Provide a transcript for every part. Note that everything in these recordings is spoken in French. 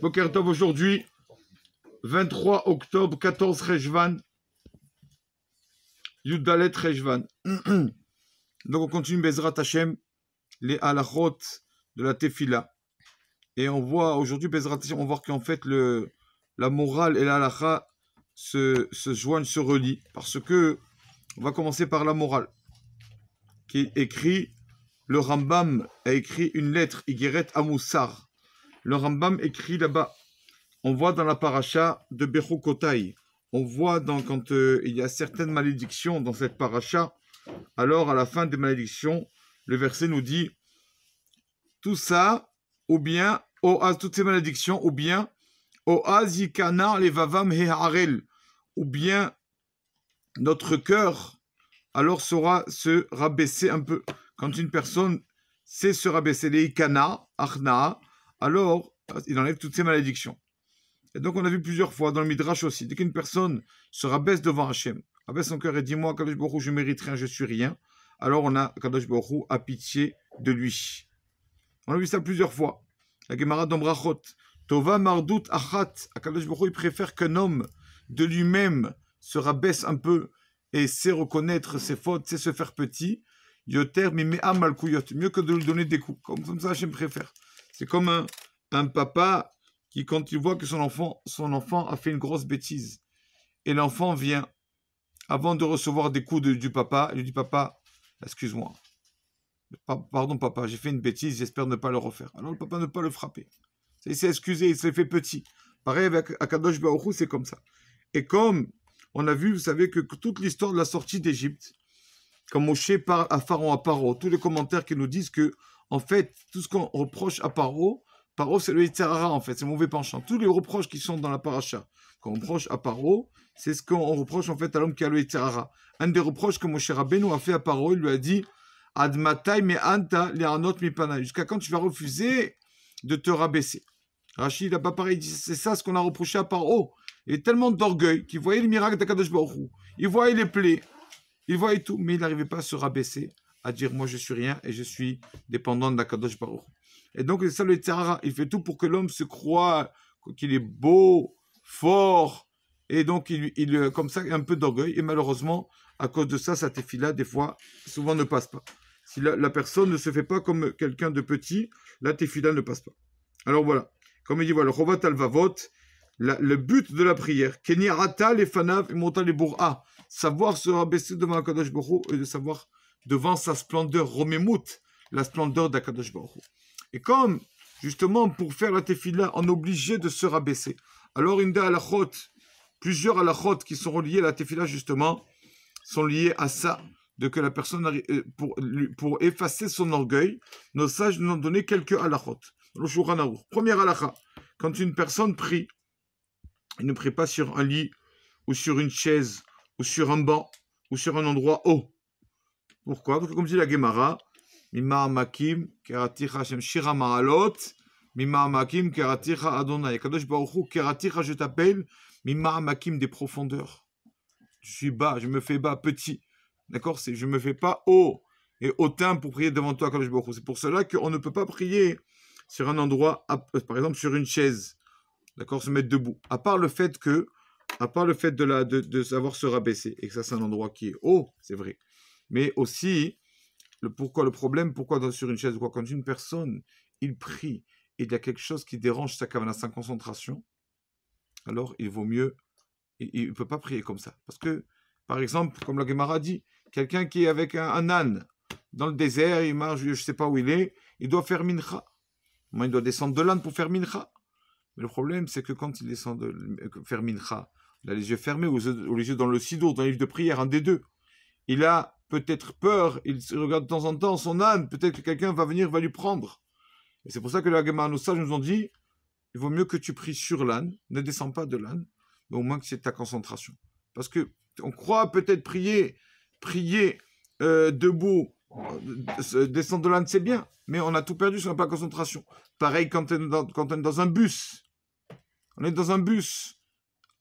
Boker Tov aujourd'hui, 23 octobre, 14 Rejvan, Yudalet Rejvan. Donc on continue Bezrat Hashem, les halachot de la Tefila. Et on voit aujourd'hui, Bezrat Hashem, on voit qu'en fait la morale et la halacha se joignent, se relient. Parce que, on va commencer par la morale, qui écrit, le Rambam a écrit une lettre, Igeret Amoussar. Le Rambam écrit là-bas, on voit dans la paracha de Bechukotai, on voit quand il y a certaines malédictions dans cette paracha, alors à la fin des malédictions, le verset nous dit, tout ça, ou bien, toutes ces malédictions, ou bien, Oazikana levavam heharel, ou bien, notre cœur, alors saura se rabaisser un peu. Quand une personne sait se rabaisser, les ikana, achna, alors il enlève toutes ces malédictions. Et donc on a vu plusieurs fois dans le Midrash aussi, dès qu'une personne se rabaisse devant Hachem, abaisse son cœur et dit moi, Kadosh Baruch Hu, je mérite rien, je suis rien, alors on a Kadosh Baruch Hu a pitié de lui. On a vu ça plusieurs fois. La Gemara d'Ombrachot, Tova Mardout Achat, Kadosh Baruch Hu, il préfère qu'un homme de lui-même se rabaisse un peu et sait reconnaître ses fautes, sait se faire petit, Yoter Mimea Malkuyot, mieux que de lui donner des coups. Comme ça Hachem préfère. C'est comme un papa qui, quand il voit que son enfant a fait une grosse bêtise, et l'enfant vient, avant de recevoir des coups du papa, il lui dit, papa, excuse-moi, pardon papa, j'ai fait une bêtise, j'espère ne pas le refaire. Alors le papa ne peut pas le frapper. Il s'est excusé, il s'est fait petit. Pareil avec Akadosh Baruch Hu, c'est comme ça. Et comme on a vu, vous savez que toute l'histoire de la sortie d'Égypte, quand Moshe parle à Pharaon, à Paro, tous les commentaires qui nous disent que, en fait, tout ce qu'on reproche à Paro, c'est le Yetzer Hara, en fait, c'est le mauvais penchant. Tous les reproches qui sont dans la paracha, qu'on reproche à Paro, c'est ce qu'on reproche, en fait, à l'homme qui a le Yetzer Hara. Un des reproches que Moshe Rabbeinu a fait à Paro, il lui a dit, Ad matai me anta le'anot mipana, jusqu'à quand tu vas refuser de te rabaisser. Rachid n'a pas pareil, il dit, c'est ça ce qu'on a reproché à Paro. Il est tellement d'orgueil qu'il voyait les miracles d'Akadosh Baruch Hu, il voyait les plaies, il voyait tout, mais il n'arrivait pas à se rabaisser, à dire moi je suis rien et je suis dépendant d'Akadosh Baruch Hu. Et donc c'est ça le Yetzer Hara, il fait tout pour que l'homme se croie qu'il est beau, fort, et donc il comme ça un peu d'orgueil, et malheureusement à cause de ça, sa tefila des fois, souvent ne passe pas. Si la personne ne se fait pas comme quelqu'un de petit, la tefila ne passe pas. Alors voilà, comme il dit voilà, Chovat al-Vavot, le but de la prière, Keni Rata les Fanav et Monta les Bour'a, savoir se rabaisser devant Akadosh Baruch Hu et de savoir devant sa splendeur, Romemut, la splendeur d'Akadosh Baruch Hu. Et comme, justement, pour faire la tefila, on est obligé de se rabaisser. Alors, une des halachot, plusieurs halachot qui sont reliés à la tefila, justement, sont liés à ça, de que la personne, pour effacer son orgueil, nos sages nous ont donné quelques halachot. Le Shulchan Aruch. Première halacha, quand une personne prie, il ne prie pas sur un lit, ou sur une chaise, ou sur un banc, ou sur un endroit haut. Pourquoi? Parce que comme dit la Gemara, Mima Amakim, Keraticha Hashem Shira Ma'alot, Mima Amakim, Keraticha Adonai. Kadosh Baruch Hu, Keraticha, je t'appelle, Mima Amakim, des profondeurs. Je suis bas, je me fais bas, petit. D'accord? Je ne me fais pas haut et hautain pour prier devant toi, Kadosh Baruch Hu. C'est pour cela qu'on ne peut pas prier sur un endroit, par exemple sur une chaise. D'accord? Se mettre debout. À part le fait de savoir se rabaisser, et que ça, c'est un endroit qui est haut, c'est vrai. Mais aussi, pourquoi sur une chaise ou quoi, quand une personne, il prie, et il y a quelque chose qui dérange sa kavana, sa concentration, alors il vaut mieux, il ne peut pas prier comme ça. Parce que, par exemple, comme la Gemara dit, quelqu'un qui est avec un âne, dans le désert, il marche, je ne sais pas où il est, il doit faire mincha. Il doit descendre de l'âne pour faire mincha. Mais le problème, c'est que quand il descend faire mincha, il a les yeux fermés, ou les yeux dans le sidour, dans le livre de prière, un des deux. Il a peut-être peur, il se regarde de temps en temps son âne, peut-être que quelqu'un va venir, va lui prendre. Et c'est pour ça que les Gemara, nos sages nous ont dit, il vaut mieux que tu pries sur l'âne, ne descends pas de l'âne, mais au moins que c'est ta concentration. Parce que on croit peut-être prier debout, descendre de l'âne, c'est bien, mais on a tout perdu si on n'a pas de concentration. Pareil quand on est dans un bus. On est dans un bus.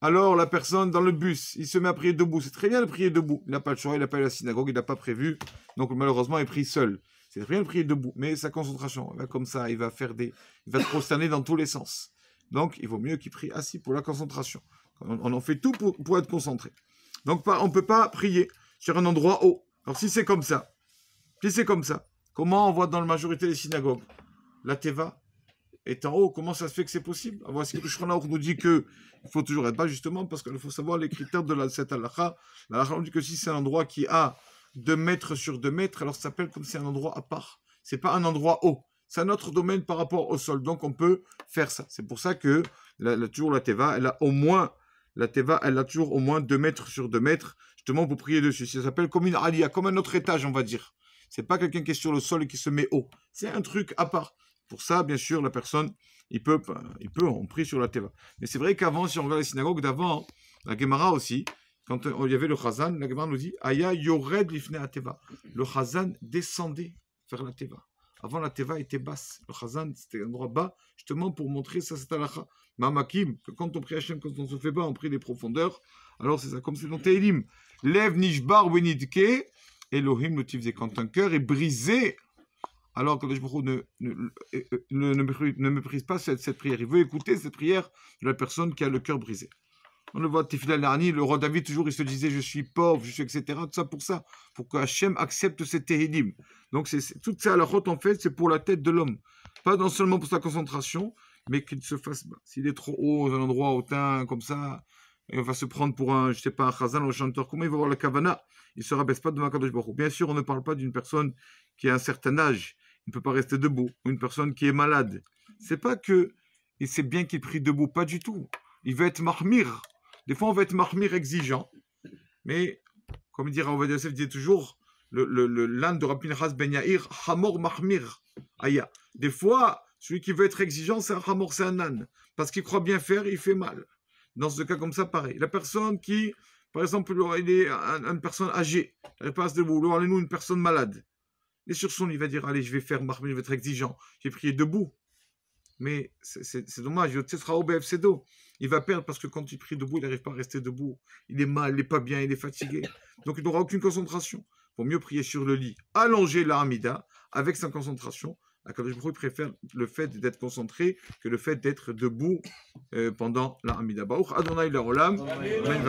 Alors, la personne dans le bus, il se met à prier debout. C'est très bien de prier debout. Il n'a pas le choix, il n'a pas eu la synagogue, il n'a pas prévu. Donc, malheureusement, il prie seul. C'est rien de prier debout, mais sa concentration, comme ça, il va se prosterner dans tous les sens. Donc, il vaut mieux qu'il prie assis pour la concentration. On en fait tout pour être concentré. Donc, on ne peut pas prier sur un endroit haut. Alors, si c'est comme ça, comment on voit dans la majorité des synagogues? La teva est en haut. Comment ça se fait que c'est possible? Voici que le Shulchan Aruch nous dit qu'il faut toujours être bas, justement, parce qu'il faut savoir les critères de cette halakha. La halakha nous dit que si c'est un endroit qui a 2 mètres sur 2 mètres, alors ça s'appelle comme c'est un endroit à part. C'est pas un endroit haut. C'est un autre domaine par rapport au sol. Donc, on peut faire ça. C'est pour ça que toujours la teva, elle a toujours au moins 2 mètres sur 2 mètres, justement pour prier dessus. Ça s'appelle comme une aliyah, comme un autre étage, on va dire. C'est pas quelqu'un qui est sur le sol et qui se met haut. C'est un truc à part. Pour ça, bien sûr, la personne, on prie sur la teva. Mais c'est vrai qu'avant, si on regarde les synagogues d'avant, la Gemara aussi, quand il y avait le Chazan, la Gemara nous dit Aya yored lifnei ateva. Le Chazan descendait vers la teva. Avant, la teva était basse. Le Chazan, c'était un endroit bas, justement pour montrer ça, c'est halakha. Mamakim, que quand on prie Hachem, quand on se fait bas, on prie les profondeurs. Alors c'est ça, comme c'est dans Tehillim. Lev nishbar benidke, Elohim le tifze. Quand un cœur est brisé, alors que le ne méprise pas cette prière. Il veut écouter cette prière de la personne qui a le cœur brisé. On le voit, Tefila Narni, le roi David, toujours, il se disait, je suis pauvre, je suis, etc. Tout ça, pour que Hachem accepte ces Tehillim. Donc, toute ça, la route, en fait, c'est pour la tête de l'homme. Pas non seulement pour sa concentration, mais qu'il se fasse bas. S'il est trop haut, dans un endroit hautain, comme ça, et on va se prendre pour un chazan ou un chanteur, comment il va voir la kavana? Il ne se rabaisse pas devant Kadosh Baruch Hu. Bien sûr, on ne parle pas d'une personne qui a un certain âge, il ne peut pas rester debout, ou une personne qui est malade. C'est pas que, et c'est bien qu'il prie debout, pas du tout. Il veut être mahmir. Des fois, on va être mahmir exigeant, mais, comme dit Rav Yosef, dit toujours, l'âne de Rabbi Pinchas ben Yair, hamor mahmir, aya. Des fois, celui qui veut être exigeant, c'est un hamor, c'est un âne, parce qu'il croit bien faire, il fait mal. Dans ce cas comme ça, pareil. La personne qui, par exemple, il est une personne âgée, il n'arrive pas à se debout, ou allez-nous une personne malade. Et sur son, il va dire, allez, je vais faire mahmir, je vais être exigeant, j'ai prié debout. Mais c'est dommage, il va perdre parce que quand il prie debout, il n'arrive pas à rester debout. Il est mal, il n'est pas bien, il est fatigué. Donc il n'aura aucune concentration. Il vaut mieux prier sur le lit, allonger la Hamida avec sa concentration. Akadosh Baruch Hu préfère le fait d'être concentré que le fait d'être debout pendant la Hamida. Baruch Adonai la Olam. Amen.